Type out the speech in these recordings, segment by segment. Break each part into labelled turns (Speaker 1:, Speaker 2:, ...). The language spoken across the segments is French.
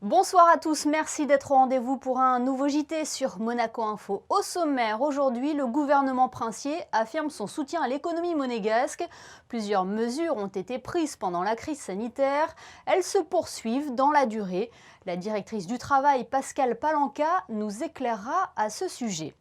Speaker 1: Bonsoir à tous, merci d'être au rendez-vous pour un nouveau JT sur Monaco Info. Au sommaire, aujourd'hui, le gouvernement princier affirme son soutien à l'économie monégasque. Plusieurs mesures ont été prises pendant la crise sanitaire. Elles se poursuivent dans la durée. La directrice du travail, Pascale Palanca, nous éclairera à ce sujet.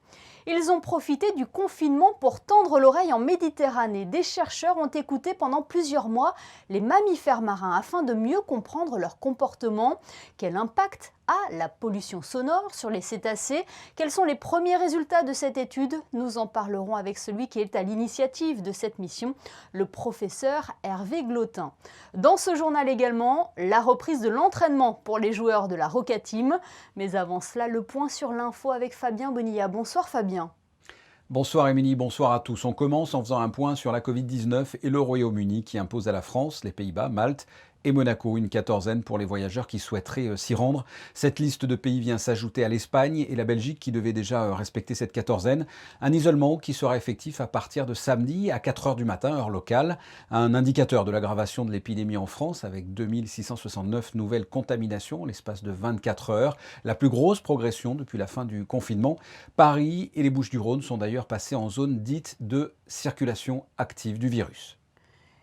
Speaker 1: Ils ont profité du confinement pour tendre l'oreille en Méditerranée. Des chercheurs ont écouté pendant plusieurs mois les mammifères marins afin de mieux comprendre leur comportement. Quel impact a la pollution sonore sur les cétacés? Quels sont les premiers résultats de cette étude? Nous en parlerons avec celui qui est à l'initiative de cette mission, le professeur Hervé Glotin. Dans ce journal également, la reprise de l'entraînement pour les joueurs de la Roca Team. Mais avant cela, le point sur l'info avec Fabien Bonilla. Bonsoir Fabien.
Speaker 2: Bonsoir Émilie, bonsoir à tous. On commence en faisant un point sur la Covid-19 et le Royaume-Uni qui impose à la France, les Pays-Bas, Malte et Monaco une quatorzaine pour les voyageurs qui souhaiteraient s'y rendre. Cette liste de pays vient s'ajouter à l'Espagne et la Belgique qui devaient déjà respecter cette quatorzaine. Un isolement qui sera effectif à partir de samedi à 4 h du matin, heure locale. Un indicateur de l'aggravation de l'épidémie en France avec 2669 nouvelles contaminations en l'espace de 24 heures. La plus grosse progression depuis la fin du confinement. Paris et les Bouches-du-Rhône sont d'ailleurs passés en zone dite de circulation active du virus.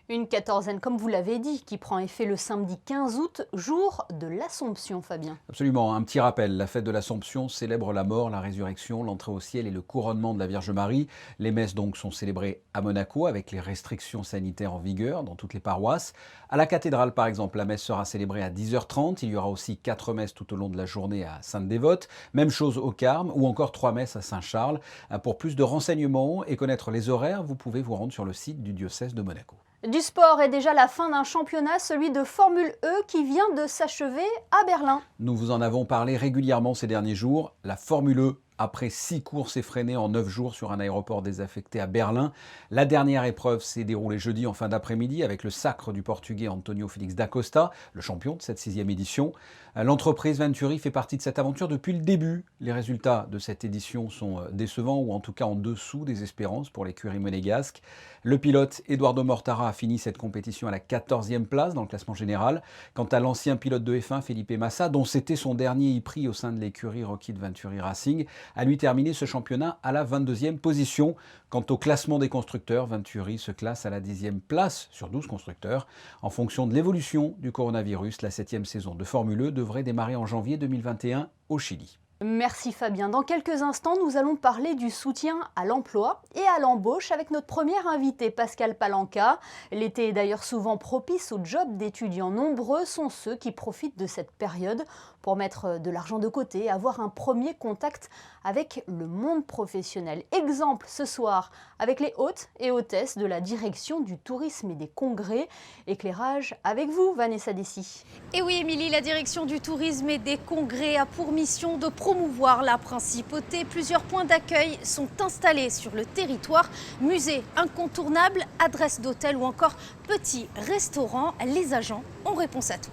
Speaker 1: Une quatorzaine, comme vous l'avez dit, qui prend effet le samedi 15 août, jour de l'Assomption, Fabien.
Speaker 2: Absolument, un petit rappel, la fête de l'Assomption célèbre la mort, la résurrection, l'entrée au ciel et le couronnement de la Vierge Marie. Les messes donc sont célébrées à Monaco avec les restrictions sanitaires en vigueur dans toutes les paroisses. À la cathédrale par exemple, la messe sera célébrée à 10 h 30. Il y aura aussi 4 messes tout au long de la journée à Sainte-Dévote. Même chose au Carme ou encore 3 messes à Saint-Charles. Pour plus de renseignements et connaître les horaires, vous pouvez vous rendre sur le site du diocèse de Monaco.
Speaker 1: Du sport et déjà la fin d'un championnat, celui de Formule E qui vient de s'achever à Berlin.
Speaker 2: Nous vous en avons parlé régulièrement ces derniers jours. La Formule E, après 6 courses effrénées en 9 jours sur un aéroport désaffecté à Berlin. La dernière épreuve s'est déroulée jeudi en fin d'après-midi avec le sacre du Portugais António Félix da Costa, le champion de cette 6e édition. L'entreprise Venturi fait partie de cette aventure depuis le début. Les résultats de cette édition sont décevants ou en tout cas en dessous des espérances pour l'écurie monégasque. Le pilote Eduardo Mortara a fini cette compétition à la 14e place dans le classement général. Quant à l'ancien pilote de F1 Felipe Massa, dont c'était son dernier e-prix au sein de l'écurie Rocket Venturi Racing, a lui terminé ce championnat à la 22e position. Quant au classement des constructeurs, Venturi se classe à la 10e place sur 12 constructeurs. En fonction de l'évolution du coronavirus, la 7e saison de Formule E devrait démarrer en janvier 2021 au Chili.
Speaker 1: Merci Fabien. Dans quelques instants, nous allons parler du soutien à l'emploi et à l'embauche avec notre première invitée, Pascale Palanca. L'été est d'ailleurs souvent propice aux jobs d'étudiants. Nombreux sont ceux qui profitent de cette période pour mettre de l'argent de côté et avoir un premier contact avec le monde professionnel. Exemple ce soir avec les hôtes et hôtesses de la direction du tourisme et des congrès. Éclairage avec vous, Vanessa Dessy.
Speaker 3: Et oui, Émilie, la direction du tourisme et des congrès a pour mission de promouvoir la principauté. Plusieurs points d'accueil sont installés sur le territoire. Musées incontournables, adresses d'hôtels ou encore petits restaurants. Les agents ont réponse à tout.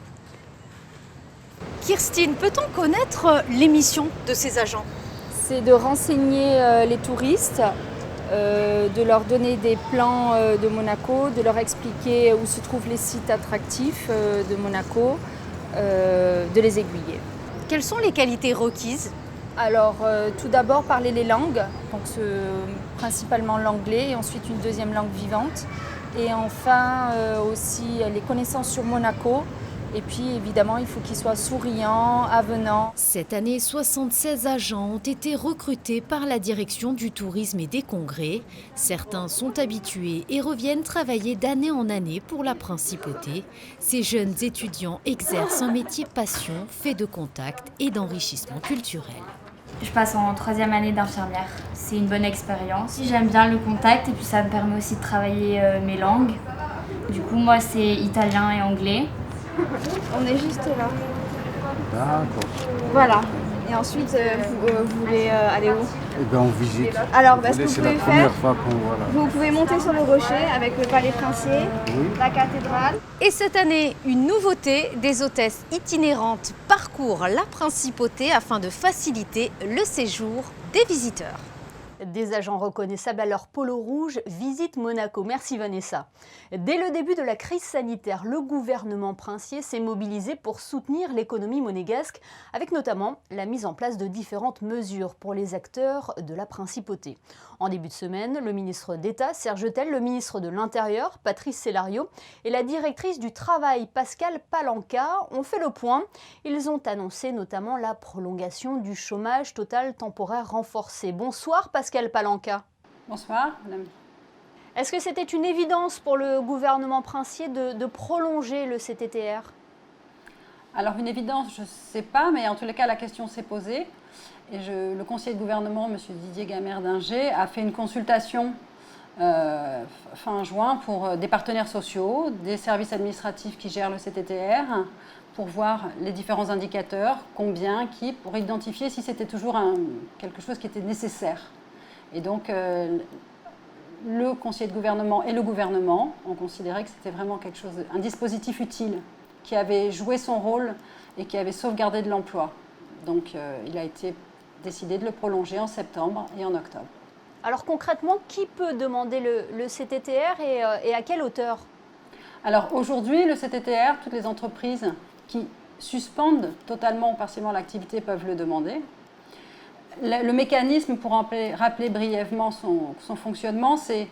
Speaker 3: Kirstine, peut-on connaître les missions de ces agents?
Speaker 4: C'est de renseigner les touristes, de leur donner des plans de Monaco, de leur expliquer où se trouvent les sites attractifs de Monaco, de les aiguiller.
Speaker 3: Quelles sont les qualités requises?
Speaker 4: Alors, tout d'abord, parler les langues, donc principalement l'anglais, et ensuite une deuxième langue vivante. Et enfin, aussi les connaissances sur Monaco. Et puis évidemment, il faut qu'ils soient souriants, avenants.
Speaker 5: Cette année, 76 agents ont été recrutés par la direction du tourisme et des congrès. Certains sont habitués et reviennent travailler d'année en année pour la principauté. Ces jeunes étudiants exercent un métier passion, fait de contact et d'enrichissement culturel.
Speaker 6: Je passe en 3e année d'infirmière. C'est une bonne expérience. J'aime bien le contact et puis ça me permet aussi de travailler mes langues. Du coup, moi, c'est italien et anglais.
Speaker 7: On est juste là.
Speaker 8: D'accord.
Speaker 7: Voilà. Et ensuite, vous voulez aller où?
Speaker 8: Eh bien, on visite.
Speaker 7: Alors, ce que vous
Speaker 8: C'est
Speaker 7: pouvez
Speaker 8: la première
Speaker 7: faire,
Speaker 8: fois qu'on voit là.
Speaker 7: vous pouvez monter sur le rocher avec le palais princier, la cathédrale.
Speaker 3: Et cette année, une nouveauté, des hôtesses itinérantes parcourent la principauté afin de faciliter le séjour des visiteurs.
Speaker 1: Des agents reconnaissables à leur polo rouge visitent Monaco. Merci Vanessa. Dès le début de la crise sanitaire, le gouvernement princier s'est mobilisé pour soutenir l'économie monégasque, avec notamment la mise en place de différentes mesures pour les acteurs de la principauté. En début de semaine, le ministre d'État, Serge Tel, le ministre de l'Intérieur, Patrice Cellario, et la directrice du Travail, Pascale Palanca, ont fait le point. Ils ont annoncé notamment la prolongation du chômage total temporaire renforcé. Bonsoir Pascale Palanca.
Speaker 9: Bonsoir, madame.
Speaker 1: Est-ce que c'était une évidence pour le gouvernement princier de prolonger le CTTR?
Speaker 9: Alors une évidence, je ne sais pas, mais en tous les cas, la question s'est posée. Et le conseiller de gouvernement, M. Didier Gamère-Dinger, a fait une consultation fin juin pour des partenaires sociaux, des services administratifs qui gèrent le CTTR, pour voir les différents indicateurs, combien, qui, pour identifier si c'était toujours quelque chose qui était nécessaire. Et donc, le conseiller de gouvernement et le gouvernement ont considéré que c'était vraiment un dispositif utile, qui avait joué son rôle et qui avait sauvegardé de l'emploi. Donc, il a été décidé de le prolonger en septembre et en octobre.
Speaker 1: Alors concrètement, qui peut demander le CTTR et à quelle hauteur?
Speaker 9: Alors aujourd'hui, le CTTR, toutes les entreprises qui suspendent totalement ou partiellement l'activité peuvent le demander. Le mécanisme, pour rappeler brièvement son fonctionnement, c'est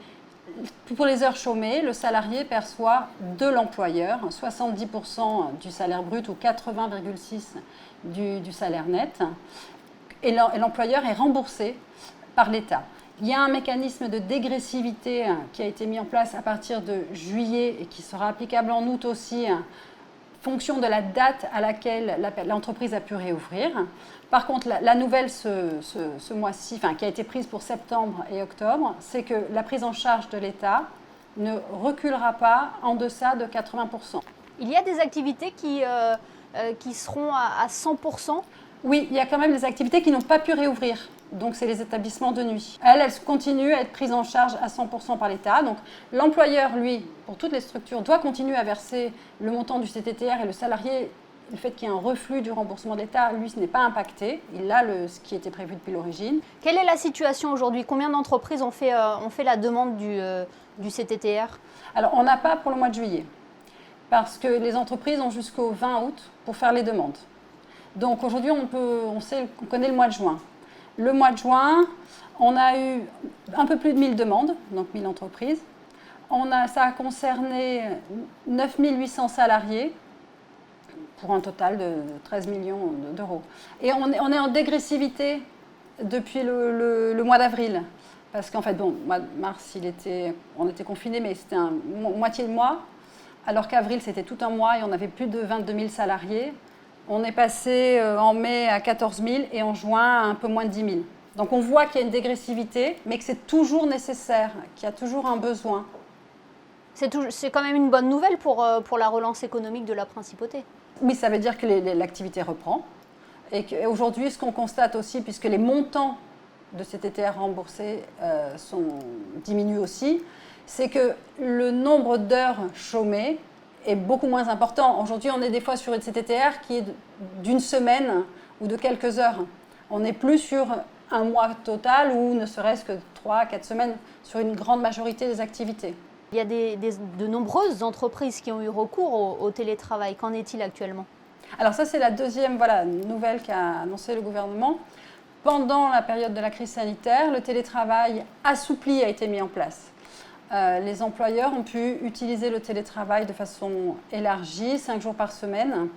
Speaker 9: pour les heures chômées, le salarié perçoit de l'employeur 70% du salaire brut ou 80,6% du salaire net. Et l'employeur est remboursé par l'État. Il y a un mécanisme de dégressivité qui a été mis en place à partir de juillet et qui sera applicable en août aussi, fonction de la date à laquelle l'entreprise a pu réouvrir. Par contre, la nouvelle ce mois-ci, qui a été prise pour septembre et octobre, c'est que la prise en charge de l'État ne reculera pas en deçà de 80%.
Speaker 1: Il y a des activités qui seront à 100%?
Speaker 9: Oui, il y a quand même des activités qui n'ont pas pu réouvrir. Donc, c'est les établissements de nuit. Elles continuent à être prises en charge à 100% par l'État. Donc, l'employeur, lui, pour toutes les structures, doit continuer à verser le montant du CTTR et le salarié, le fait qu'il y ait un reflux du remboursement de l'État, lui, ce n'est pas impacté. Il a ce qui était prévu depuis l'origine.
Speaker 1: Quelle est la situation aujourd'hui? Combien d'entreprises ont fait la demande du CTTR?
Speaker 9: Alors, on n'a pas pour le mois de juillet, parce que les entreprises ont jusqu'au 20 août pour faire les demandes. Donc, aujourd'hui, on connaît le mois de juin. Le mois de juin, on a eu un peu plus de 1000 demandes, donc 1000 entreprises. Ça a concerné 9800 salariés pour un total de 13 millions d'euros. Et on est en dégressivité depuis le mois d'avril. Parce qu'en fait, mois de mars, on était confinés, mais c'était moitié de mois. Alors qu'avril, c'était tout un mois et on avait plus de 22 000 salariés. On est passé en mai à 14 000 et en juin à un peu moins de 10 000. Donc on voit qu'il y a une dégressivité, mais que c'est toujours nécessaire, qu'il y a toujours un besoin.
Speaker 1: C'est quand même une bonne nouvelle pour la relance économique de la principauté.
Speaker 9: Oui, ça veut dire que l'activité reprend. Et qu'aujourd'hui, ce qu'on constate aussi, puisque les montants de CTTR remboursés diminuent aussi, c'est que le nombre d'heures chômées est beaucoup moins important. Aujourd'hui, on est des fois sur une CTTR qui est d'une semaine ou de quelques heures. On n'est plus sur un mois total ou ne serait-ce que 3 à 4 semaines sur une grande majorité des activités.
Speaker 1: Il y a de nombreuses entreprises qui ont eu recours au télétravail. Qu'en est-il actuellement?
Speaker 9: Alors ça, c'est la deuxième nouvelle qu'a annoncé le gouvernement. Pendant la période de la crise sanitaire, le télétravail assoupli a été mis en place. Les employeurs ont pu utiliser le télétravail de façon élargie, 5 jours par semaine,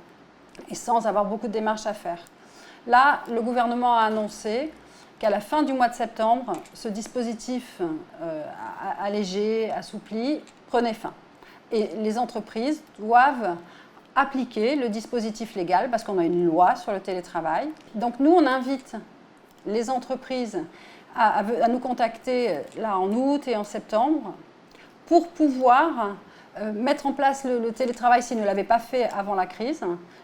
Speaker 9: et sans avoir beaucoup de démarches à faire. Là, le gouvernement a annoncé qu'à la fin du mois de septembre, ce dispositif allégé, assoupli, prenait fin. Et les entreprises doivent appliquer le dispositif légal, parce qu'on a une loi sur le télétravail. Donc nous, on invite les entreprises à nous contacter là en août et en septembre pour pouvoir mettre en place le télétravail s'ils ne l'avaient pas fait avant la crise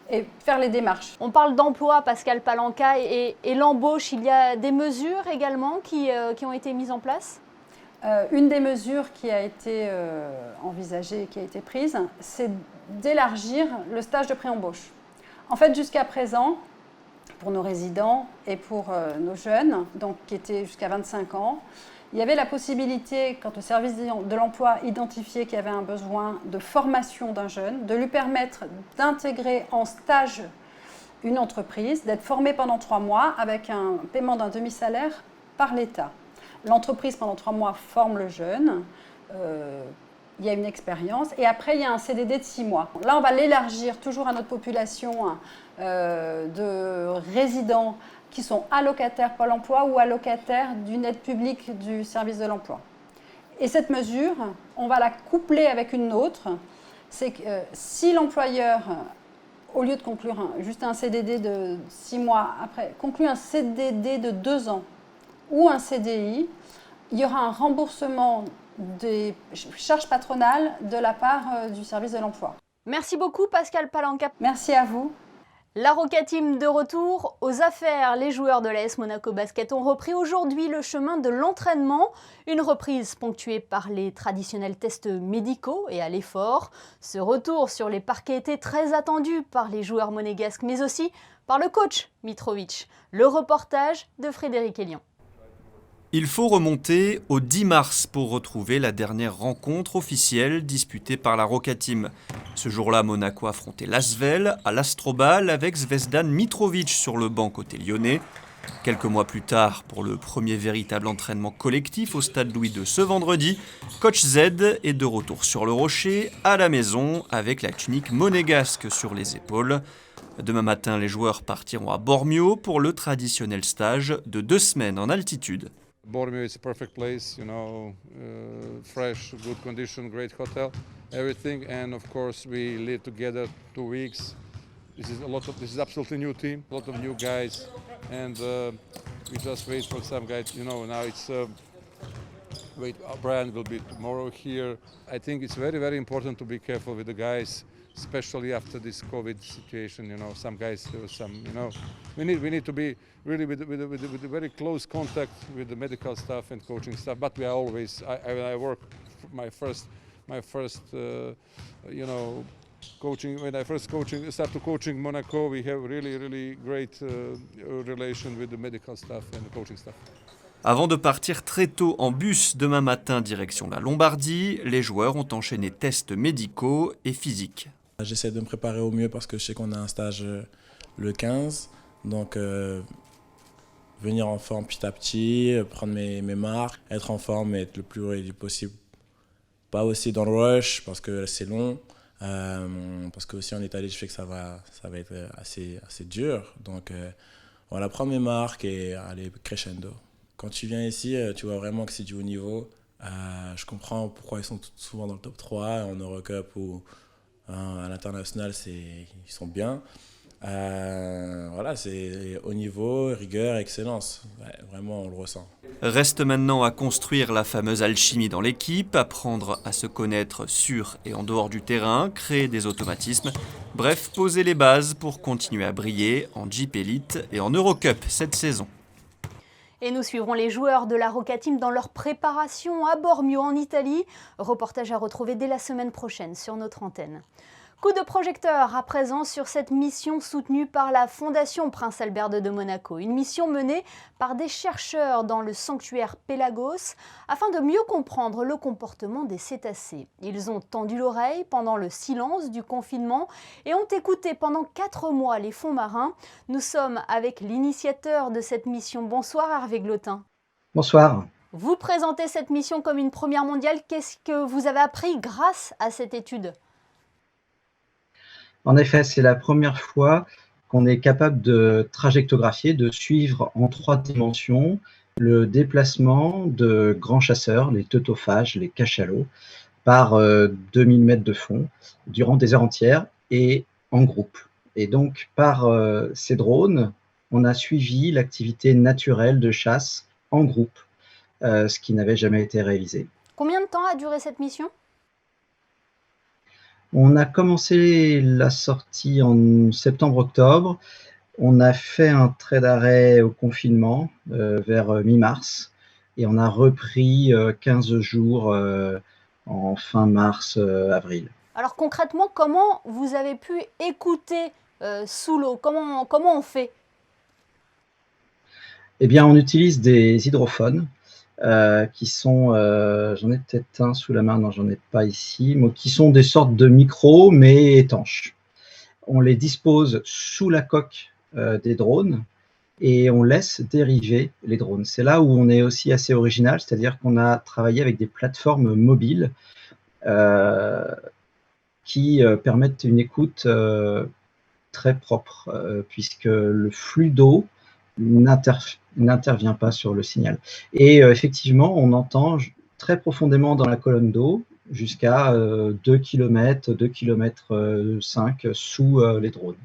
Speaker 9: et faire les démarches.
Speaker 1: On parle d'emploi, Pascale Palanca, et l'embauche. Il y a des mesures également qui ont été mises en place?
Speaker 9: Une des mesures qui a été envisagée, qui a été prise, c'est d'élargir le stage de pré-embauche. En fait, jusqu'à présent, pour nos résidents et pour nos jeunes, donc qui étaient jusqu'à 25 ans. Il y avait la possibilité, quand le service de l'emploi identifiait qu'il y avait un besoin de formation d'un jeune, de lui permettre d'intégrer en stage une entreprise, d'être formé pendant 3 mois avec un paiement d'un demi-salaire par l'État. L'entreprise, pendant 3 mois, forme le jeune. Il y a une expérience et après il y a un CDD de 6 mois. Là on va l'élargir toujours à notre population de résidents qui sont allocataires Pôle emploi ou allocataires d'une aide publique du service de l'emploi. Et cette mesure, on va la coupler avec une autre, c'est que si l'employeur, au lieu de conclure juste un CDD de 6 mois, après conclut un CDD de 2 ans ou un CDI, il y aura un remboursement des charges patronales de la part du service de l'emploi.
Speaker 1: Merci beaucoup Pascal Palanca.
Speaker 9: Merci à vous.
Speaker 1: La Roca Team de retour aux affaires. Les joueurs de l'AS Monaco Basket ont repris aujourd'hui le chemin de l'entraînement. Une reprise ponctuée par les traditionnels tests médicaux et à l'effort. Ce retour sur les parquets était très attendu par les joueurs monégasques, mais aussi par le coach Mitrovic. Le reportage de Frédéric Elian.
Speaker 10: Il faut remonter au 10 mars pour retrouver la dernière rencontre officielle disputée par la Roca Team. Ce jour-là, Monaco affrontait l'Asvel à l'Astrobal avec Zvezdan Mitrovic sur le banc côté lyonnais. Quelques mois plus tard, pour le premier véritable entraînement collectif au stade Louis II ce vendredi, Coach Z est de retour sur le rocher, à la maison, avec la tunique monégasque sur les épaules. Demain matin, les joueurs partiront à Bormio pour le traditionnel stage de 2 semaines en altitude.
Speaker 11: Bormio is a perfect place, fresh, good condition, great hotel, everything, and of course we live together 2 weeks. This is absolutely new team, a lot of new guys, and we just wait for some guys. Now it's Brian will be tomorrow here. I think it's very, very important to be careful with the guys, especially after this COVID situation. Some guys do some. We need to be really with a very close contact with the medical staff and coaching staff. But we are always. I work my first coaching. When I first started coaching Monaco, we have really great relation with the medical staff and the coaching staff.
Speaker 10: Avant de partir très tôt en bus demain matin direction la Lombardie, les joueurs ont enchaîné tests médicaux et physiques.
Speaker 12: J'essaie de me préparer au mieux parce que je sais qu'on a un stage le 15. Donc venir en forme petit à petit, prendre mes marques, être en forme et être le plus ready possible. Pas aussi dans le rush parce que c'est long. Parce que aussi en Italie, je sais que ça va être assez dur. Donc voilà, prendre mes marques et aller crescendo. Quand tu viens ici, tu vois vraiment que c'est du haut niveau. Je comprends pourquoi ils sont souvent dans le top 3 en Eurocup ou à l'international, ils sont bien. Voilà, c'est haut niveau, rigueur, excellence. Ouais, vraiment, on le ressent.
Speaker 10: Reste maintenant à construire la fameuse alchimie dans l'équipe, apprendre à se connaître sur et en dehors du terrain, créer des automatismes. Bref, poser les bases pour continuer à briller en Jeep Elite et en Eurocup cette saison.
Speaker 1: Et nous suivrons les joueurs de la Roca Team dans leur préparation à Bormio en Italie. Reportage à retrouver dès la semaine prochaine sur notre antenne. Coup de projecteur à présent sur cette mission soutenue par la Fondation Prince Albert II de Monaco. Une mission menée par des chercheurs dans le sanctuaire Pélagos afin de mieux comprendre le comportement des cétacés. Ils ont tendu l'oreille pendant le silence du confinement et ont écouté pendant 4 mois les fonds marins. Nous sommes avec l'initiateur de cette mission. Bonsoir Hervé Glotin.
Speaker 13: Bonsoir.
Speaker 1: Vous présentez cette mission comme une première mondiale. Qu'est-ce que vous avez appris grâce à cette étude ?
Speaker 13: En effet, c'est la première fois qu'on est capable de trajectographier, de suivre en 3 dimensions le déplacement de grands chasseurs, les teutophages, les cachalots, par 2000 mètres de fond, durant des heures entières et en groupe. Et donc, par ces drones, on a suivi l'activité naturelle de chasse en groupe, ce qui n'avait jamais été réalisé.
Speaker 1: Combien de temps a duré cette mission ?
Speaker 13: On a commencé la sortie en septembre-octobre. On a fait un trait d'arrêt au confinement vers mi-mars et on a repris 15 jours en fin mars-avril.
Speaker 1: Alors concrètement, comment vous avez pu écouter sous l'eau ? Comment on fait ?
Speaker 13: Eh bien, on utilise des hydrophones qui sont, j'en ai peut-être un sous la main, non, j'en ai pas ici, mais qui sont des sortes de micros, mais étanches. On les dispose sous la coque des drones et on laisse dériver les drones. C'est là où on est aussi assez original, c'est-à-dire qu'on a travaillé avec des plateformes mobiles qui permettent une écoute très propre, puisque le flux d'eau n'intervient pas sur le signal. Et effectivement, on entend très profondément dans la colonne d'eau, jusqu'à 2 km, 2 km 5 sous les drones,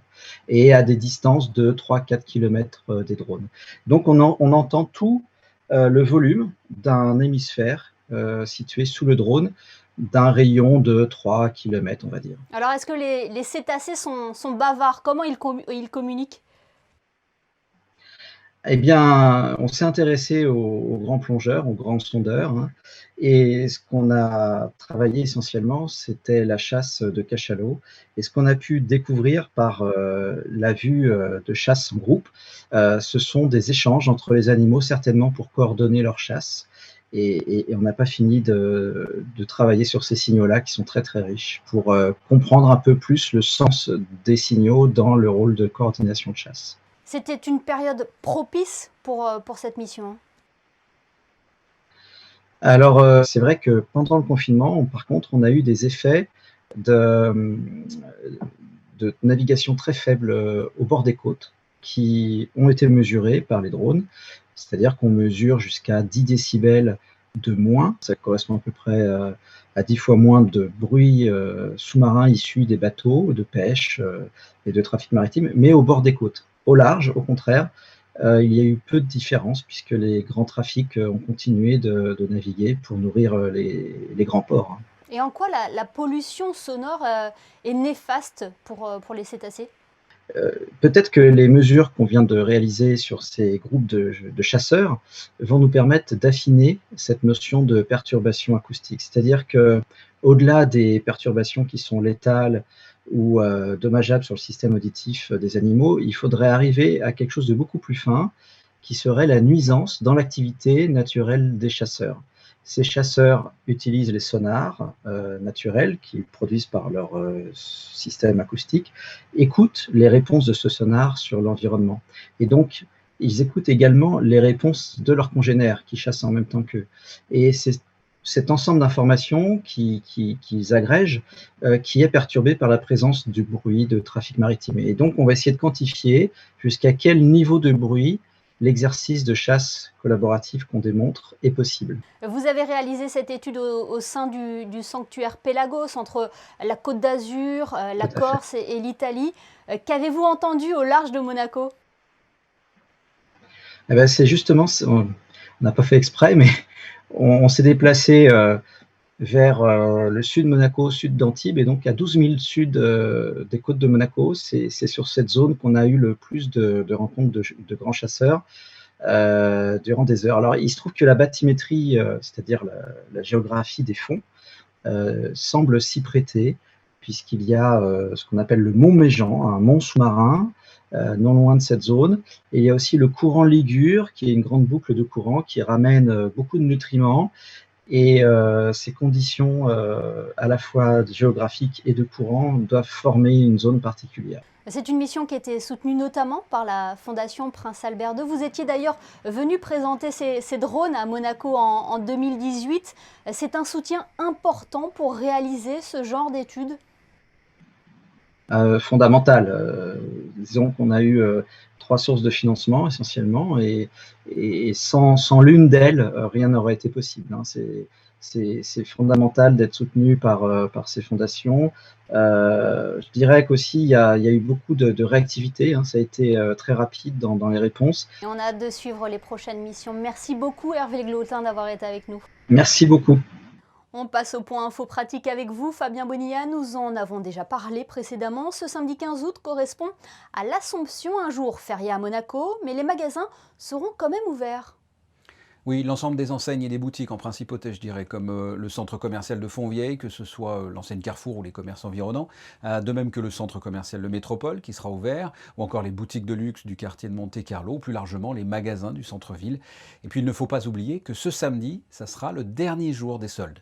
Speaker 13: et à des distances de 3-4 km des drones. Donc on entend tout le volume d'un hémisphère situé sous le drone, d'un rayon de 3 km, on va dire.
Speaker 1: Alors, est-ce que les cétacés sont bavards? Comment ils communiquent?
Speaker 13: Eh bien, on s'est intéressé aux grands plongeurs, aux grands sondeurs, hein, et ce qu'on a travaillé essentiellement, c'était la chasse de cachalots. Et ce qu'on a pu découvrir par la vue de chasse en groupe, ce sont des échanges entre les animaux, certainement pour coordonner leur chasse. Et on n'a pas fini de travailler sur ces signaux-là qui sont très très riches pour comprendre un peu plus le sens des signaux dans le rôle de coordination de chasse.
Speaker 1: C'était une période propice pour cette mission.
Speaker 13: Alors, c'est vrai que pendant le confinement, par contre, on a eu des effets de navigation très faible au bord des côtes qui ont été mesurés par les drones. C'est-à-dire qu'on mesure jusqu'à 10 décibels de moins. Ça correspond à peu près à 10 fois moins de bruit sous-marin issu des bateaux de pêche et de trafic maritime, mais au bord des côtes. Au large, au contraire, il y a eu peu de différence puisque les grands trafics ont continué de naviguer pour nourrir les grands ports.
Speaker 1: Et en quoi la pollution sonore est néfaste pour les cétacés?
Speaker 13: Peut-être que les mesures qu'on vient de réaliser sur ces groupes de chasseurs vont nous permettre d'affiner cette notion de perturbation acoustique. C'est-à-dire qu'au-delà des perturbations qui sont létales ou dommageables sur le système auditif des animaux, il faudrait arriver à quelque chose de beaucoup plus fin, qui serait la nuisance dans l'activité naturelle des chasseurs. Ces chasseurs utilisent les sonars naturels qu'ils produisent par leur système acoustique, écoutent les réponses de ce sonar sur l'environnement. Et donc, ils écoutent également les réponses de leurs congénères qui chassent en même temps qu'eux. Et c'est cet ensemble d'informations qu'ils agrègent qui est perturbé par la présence du bruit de trafic maritime. Et donc, on va essayer de quantifier jusqu'à quel niveau de bruit l'exercice de chasse collaborative qu'on démontre est possible.
Speaker 1: Vous avez réalisé cette étude au sein du sanctuaire Pélagos, entre la Côte d'Azur, la Corse et l'Italie. Qu'avez-vous entendu au large de Monaco?
Speaker 13: Eh bien, c'est justement, on n'a pas fait exprès, mais on s'est déplacé vers le sud de Monaco, sud d'Antibes, et donc à 12 000 sud des côtes de Monaco. C'est sur cette zone qu'on a eu le plus de rencontres de grands chasseurs durant des heures. Alors, il se trouve que la bathymétrie, c'est-à-dire la géographie des fonds, semble s'y prêter, puisqu'il y a ce qu'on appelle le mont Méjean, un mont sous-marin, non loin de cette zone. Et il y a aussi le courant Ligure, qui est une grande boucle de courant qui ramène beaucoup de nutriments. Et ces conditions à la fois géographiques et de courant doivent former une zone particulière.
Speaker 1: C'est une mission qui a été soutenue notamment par la Fondation Prince Albert II. Vous étiez d'ailleurs venu présenter ces drones à Monaco en 2018. C'est un soutien important pour réaliser ce genre d'études?
Speaker 13: Fondamental. Disons qu'on a eu 3 sources de financement essentiellement, et sans l'une d'elles, rien n'aurait été possible. C'est fondamental d'être soutenu par ces fondations. Je dirais qu'aussi il y a eu beaucoup de réactivité, ça a été très rapide dans les réponses.
Speaker 1: Et on a hâte de suivre les prochaines missions. Merci beaucoup Hervé Glotin d'avoir été avec nous.
Speaker 13: Merci beaucoup.
Speaker 1: On passe au point info pratique avec vous, Fabien Bonilla. Nous en avons déjà parlé précédemment. Ce samedi 15 août correspond à l'Assomption, un jour férié à Monaco, mais les magasins seront quand même ouverts.
Speaker 2: Oui, l'ensemble des enseignes et des boutiques en principauté, je dirais, comme le centre commercial de Fontvieille, que ce soit l'enseigne Carrefour ou les commerces environnants, de même que le centre commercial de Métropole qui sera ouvert, ou encore les boutiques de luxe du quartier de Monte-Carlo, ou plus largement les magasins du centre-ville. Et puis il ne faut pas oublier que ce samedi, ça sera le dernier jour des soldes.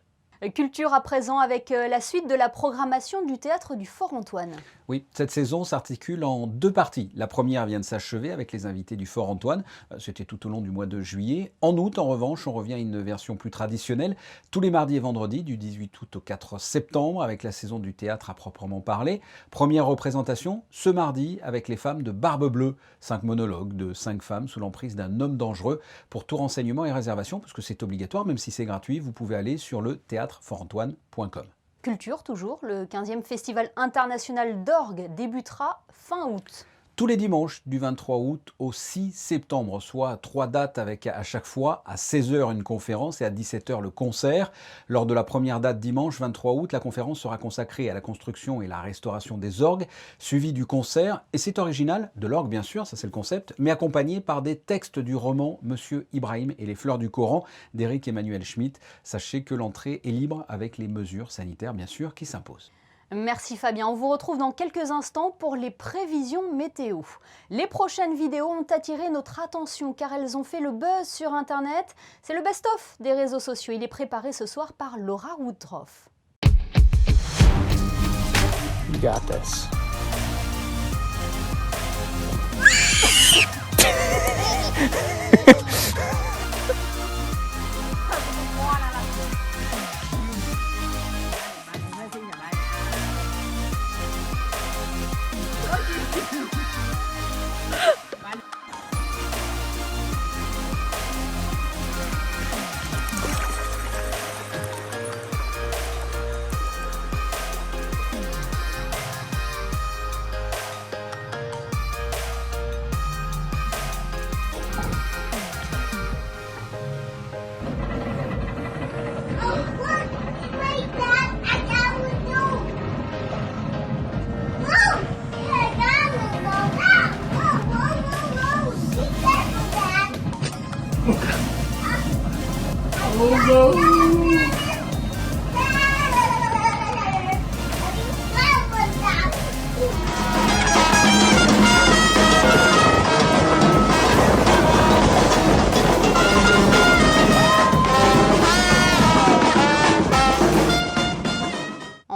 Speaker 1: Culture à présent avec la suite de la programmation du théâtre du Fort-Antoine.
Speaker 2: Oui, cette saison s'articule en 2 parties. La première vient de s'achever avec les invités du Fort-Antoine. C'était tout au long du mois de juillet. En août, en revanche, on revient à une version plus traditionnelle, tous les mardis et vendredis, du 18 août au 4 septembre, avec la saison du théâtre à proprement parler. Première représentation, ce mardi, avec les femmes de Barbe Bleue. 5 monologues de 5 femmes sous l'emprise d'un homme dangereux. Pour tout renseignement et réservation, parce que c'est obligatoire, même si c'est gratuit, vous pouvez aller sur le théâtrefortantoine.com.
Speaker 1: Culture toujours, le 15e Festival international d'orgue débutera fin août.
Speaker 2: Tous les dimanches du 23 août au 6 septembre, soit 3 dates avec à chaque fois à 16h une conférence et à 17h le concert. Lors de la première date dimanche 23 août, la conférence sera consacrée à la construction et la restauration des orgues, suivie du concert, et c'est original, de l'orgue bien sûr, ça c'est le concept, mais accompagné par des textes du roman Monsieur Ibrahim et les fleurs du Coran d'Éric Emmanuel Schmitt. Sachez que l'entrée est libre avec les mesures sanitaires bien sûr qui s'imposent.
Speaker 1: Merci Fabien, on vous retrouve dans quelques instants pour les prévisions météo. Les prochaines vidéos ont attiré notre attention car elles ont fait le buzz sur internet. C'est le best-of des réseaux sociaux, il est préparé ce soir par Laura Woodruff.
Speaker 14: You got this.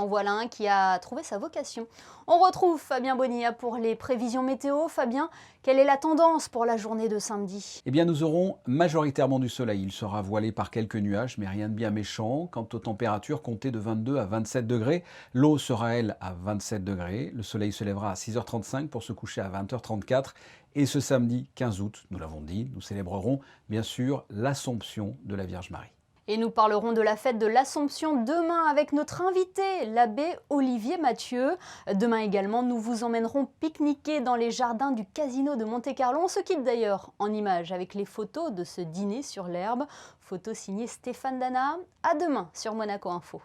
Speaker 1: Voilà un qui a trouvé sa vocation. On retrouve Fabien Bonilla pour les prévisions météo. Fabien, quelle est la tendance pour la journée de samedi?
Speaker 2: Eh bien, nous aurons majoritairement du soleil. Il sera voilé par quelques nuages, mais rien de bien méchant. Quant aux températures, comptez de 22 à 27 degrés. L'eau sera, elle, à 27 degrés. Le soleil se lèvera à 6h35 pour se coucher à 20h34. Et ce samedi 15 août, nous l'avons dit, nous célébrerons bien sûr l'Assomption de la Vierge Marie.
Speaker 1: Et nous parlerons de la fête de l'Assomption demain avec notre invité, l'abbé Olivier Mathieu. Demain également, nous vous emmènerons pique-niquer dans les jardins du Casino de Monte-Carlo. On se quitte d'ailleurs en images avec les photos de ce dîner sur l'herbe. Photos signées Stéphane Dana. À demain sur Monaco Info.